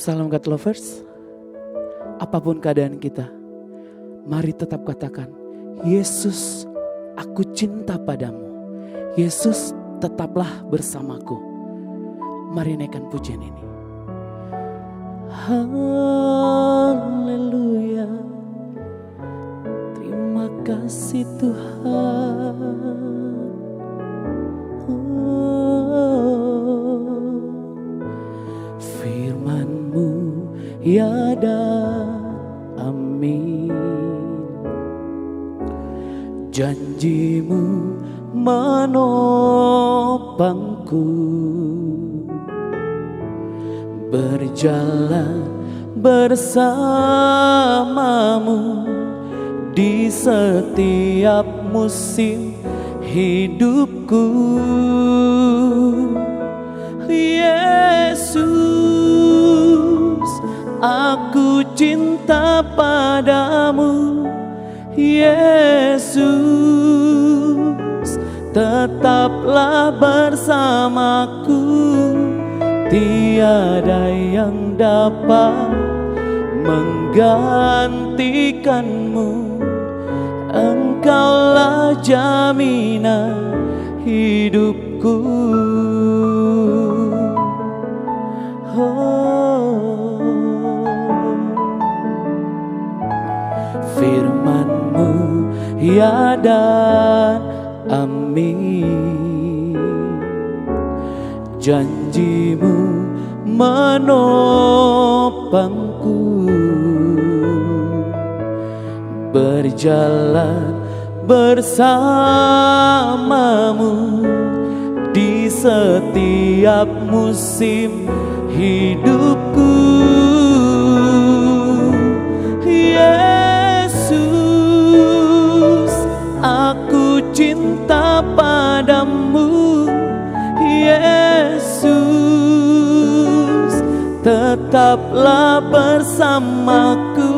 Salam God Lovers. Apapun keadaan kita, mari tetap katakan, Yesus, aku cinta padamu. Yesus, tetaplah bersamaku. Mari naikkan pujian ini. Haleluya. Terima kasih Tuhan. Firman-Mu yada, amin. Janji-Mu menopangku, berjalan bersamamu di setiap musim hidupku. Yesus, aku cinta padamu. Yesus, tetaplah bersamaku. Tiada yang dapat menggantikanmu. Engkaulah jaminan hidupku. Firman-Mu ya dan amin. Janji-Mu menopangku, berjalan bersamamu di setiap musim hidupku. Yesus, aku cinta padamu. Yesus, tetaplah bersamaku.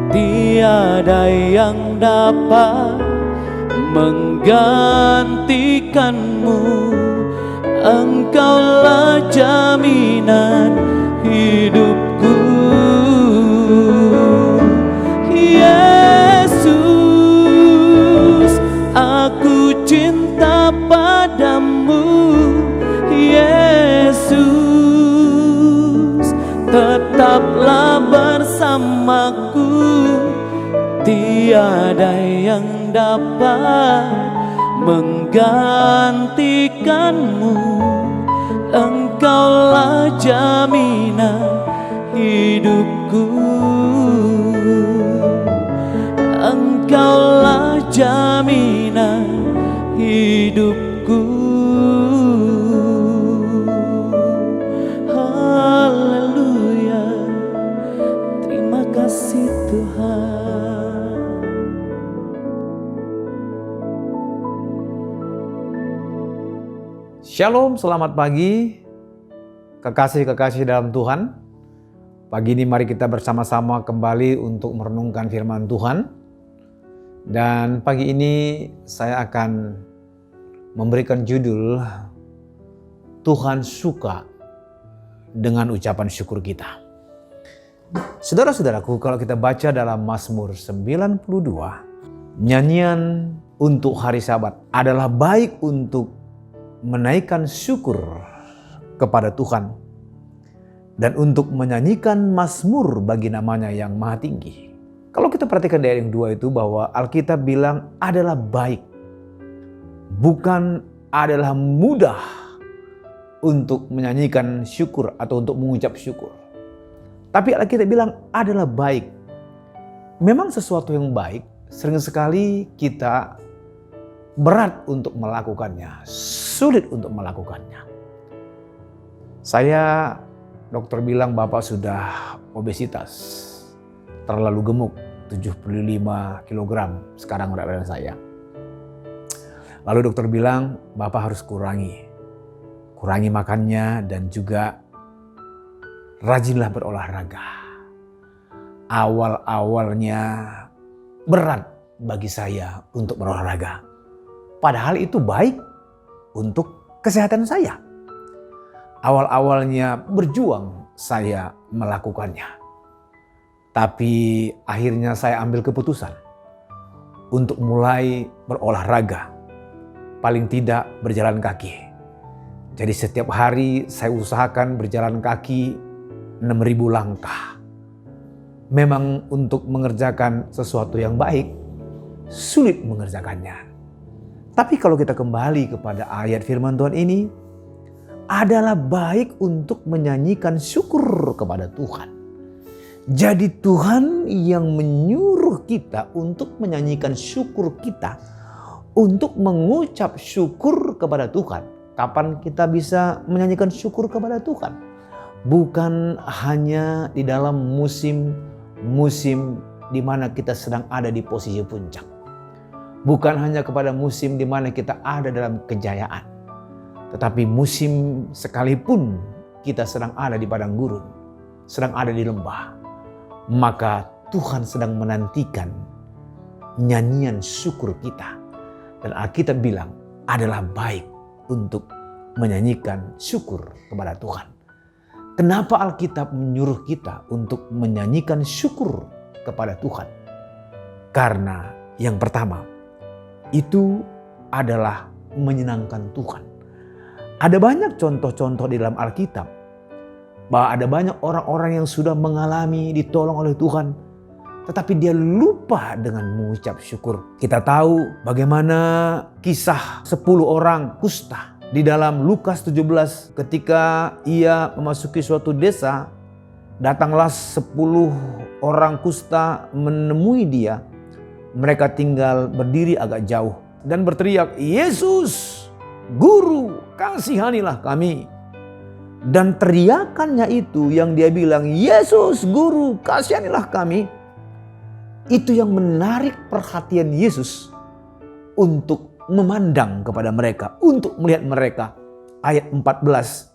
Tiada yang dapat menggantikanmu. Engkaulah jaminan hidupku. Yesus, aku cinta padamu. Yesus, tetaplah bersamaku. Tiada yang dapat menggantikanmu. Engkaulah jaminan hidupku. Engkaulah jaminan hidupku. Haleluya. Terima kasih Tuhan. Shalom, selamat pagi kekasih-kekasih dalam Tuhan. Pagi ini mari kita bersama-sama kembali untuk merenungkan firman Tuhan. Dan pagi ini saya akan memberikan judul Tuhan suka dengan ucapan syukur kita. Saudara-saudaraku, kalau kita baca dalam Mazmur 92, nyanyian untuk hari Sabat adalah baik untuk menaikkan syukur kepada Tuhan dan untuk menyanyikan mazmur bagi namanya yang maha tinggi. Kalau kita perhatikan di ayat yang 2 itu bahwa Alkitab bilang adalah baik, bukan adalah mudah untuk menyanyikan syukur atau untuk mengucap syukur. Tapi Alkitab bilang adalah baik. Memang sesuatu yang baik sering sekali kita berat untuk melakukannya, sulit untuk melakukannya. Saya, dokter bilang Bapak sudah obesitas, terlalu gemuk, 75 kg sekarang berat badan saya. Lalu dokter bilang Bapak harus kurangi makannya dan juga rajinlah berolahraga. Awal-awalnya berat bagi saya untuk berolahraga. Padahal itu baik untuk kesehatan saya. Awal-awalnya berjuang saya melakukannya. Tapi akhirnya saya ambil keputusan untuk mulai berolahraga, paling tidak berjalan kaki. Jadi setiap hari saya usahakan berjalan kaki 6.000 langkah. Memang untuk mengerjakan sesuatu yang baik, sulit mengerjakannya. Tapi kalau kita kembali kepada ayat firman Tuhan ini, adalah baik untuk menyanyikan syukur kepada Tuhan. Jadi Tuhan yang menyuruh kita untuk menyanyikan syukur kita, untuk mengucap syukur kepada Tuhan. Kapan kita bisa menyanyikan syukur kepada Tuhan? Bukan hanya di dalam musim di mana kita sedang ada di posisi puncak. Bukan hanya kepada musim di mana kita ada dalam kejayaan. Tetapi musim sekalipun kita sedang ada di padang gurun, sedang ada di lembah, maka Tuhan sedang menantikan nyanyian syukur kita. Dan Alkitab bilang adalah baik untuk menyanyikan syukur kepada Tuhan. Kenapa Alkitab menyuruh kita untuk menyanyikan syukur kepada Tuhan? Karena yang pertama, itu adalah menyenangkan Tuhan. Ada banyak contoh-contoh di dalam Alkitab bahwa ada banyak orang-orang yang sudah mengalami ditolong oleh Tuhan, tetapi dia lupa dengan mengucap syukur. Kita tahu bagaimana kisah 10 orang kusta di dalam Lukas 17 ketika ia memasuki suatu desa, datanglah 10 orang kusta menemui dia. Mereka tinggal berdiri agak jauh dan berteriak, "Yesus, Guru, kasihanilah kami." Dan teriakannya itu yang dia bilang, "Yesus, Guru, kasihanilah kami." Itu yang menarik perhatian Yesus untuk memandang kepada mereka, untuk melihat mereka. Ayat 14,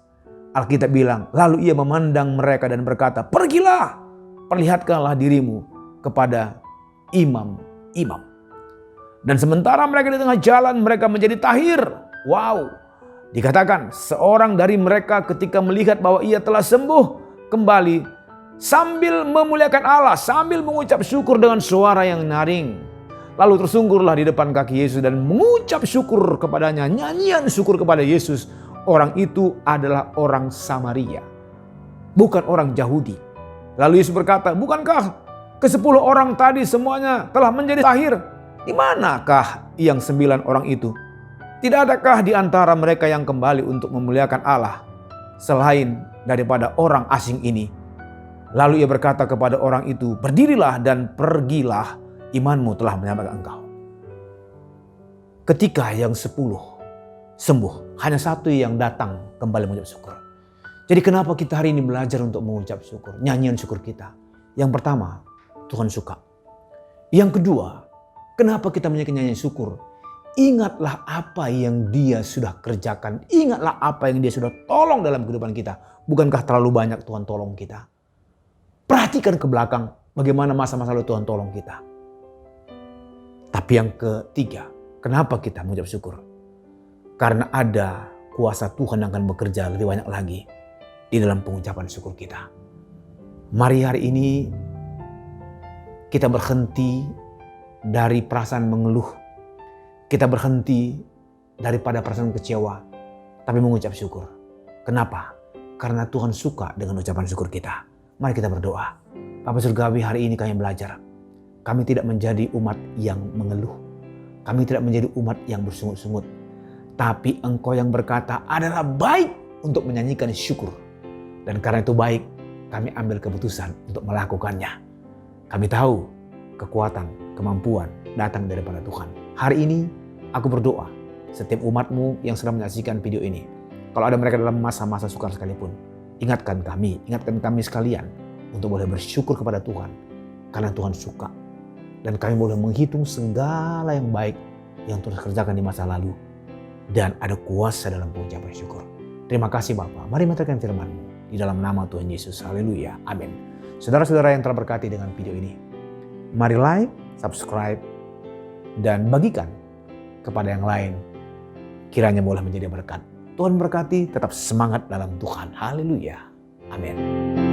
Alkitab bilang, lalu ia memandang mereka dan berkata, "Pergilah, perlihatkanlah dirimu kepada imam-imam." Dan sementara mereka di tengah jalan, mereka menjadi tahir. Wow. Dikatakan seorang dari mereka ketika melihat bahwa ia telah sembuh kembali, sambil memuliakan Allah, sambil mengucap syukur dengan suara yang nyaring. Lalu tersungkurlah di depan kaki Yesus dan mengucap syukur kepadanya, nyanyian syukur kepada Yesus. Orang itu adalah orang Samaria, bukan orang Yahudi. Lalu Yesus berkata, "Bukankah ke-10 orang tadi semuanya telah menjadi tahir? Di manakah yang 9 orang itu? Tidak adakah di antara mereka yang kembali untuk memuliakan Allah selain daripada orang asing ini?" Lalu ia berkata kepada orang itu, "Berdirilah dan pergilah, imanmu telah menyelamatkan engkau." Ketika yang 10 sembuh, hanya 1 yang datang kembali mengucap syukur. Jadi kenapa kita hari ini belajar untuk mengucap syukur, nyanyian syukur kita? Yang pertama, Tuhan suka. Yang kedua, kenapa kita menyanyikan nyanyian syukur? Ingatlah apa yang Dia sudah kerjakan. Ingatlah apa yang Dia sudah tolong dalam kehidupan kita. Bukankah terlalu banyak Tuhan tolong kita? Perhatikan ke belakang bagaimana masa-masa lalu Tuhan tolong kita. Tapi yang ketiga, kenapa kita mengucap syukur? Karena ada kuasa Tuhan yang akan bekerja lebih banyak lagi di dalam pengucapan syukur kita. Mari hari ini kita berhenti dari perasaan mengeluh. Kita berhenti daripada perasaan kecewa, tapi mengucap syukur. Kenapa? Karena Tuhan suka dengan ucapan syukur kita. Mari kita berdoa. Bapa Surgawi, hari ini kami belajar. Kami tidak menjadi umat yang mengeluh. Kami tidak menjadi umat yang bersungut-sungut. Tapi Engkau yang berkata adalah baik untuk menyanyikan syukur. Dan karena itu baik, kami ambil keputusan untuk melakukannya. Kami tahu kekuatan, kemampuan datang daripada Tuhan. Hari ini aku berdoa setiap umatmu yang sedang menyaksikan video ini. Kalau ada mereka dalam masa-masa sukar sekalipun, ingatkan kami sekalian untuk boleh bersyukur kepada Tuhan. Karena Tuhan suka. Dan kami boleh menghitung segala yang baik yang Tuhan kerjakan di masa lalu. Dan ada kuasa dalam pengucapan syukur. Terima kasih Bapa. Mari menerangkan firman-Mu di dalam nama Tuhan Yesus. Haleluya. Amin. Saudara-saudara yang terberkati dengan video ini, mari like, subscribe, dan bagikan kepada yang lain. Kiranya boleh menjadi berkat. Tuhan berkati, tetap semangat dalam Tuhan. Haleluya. Amin.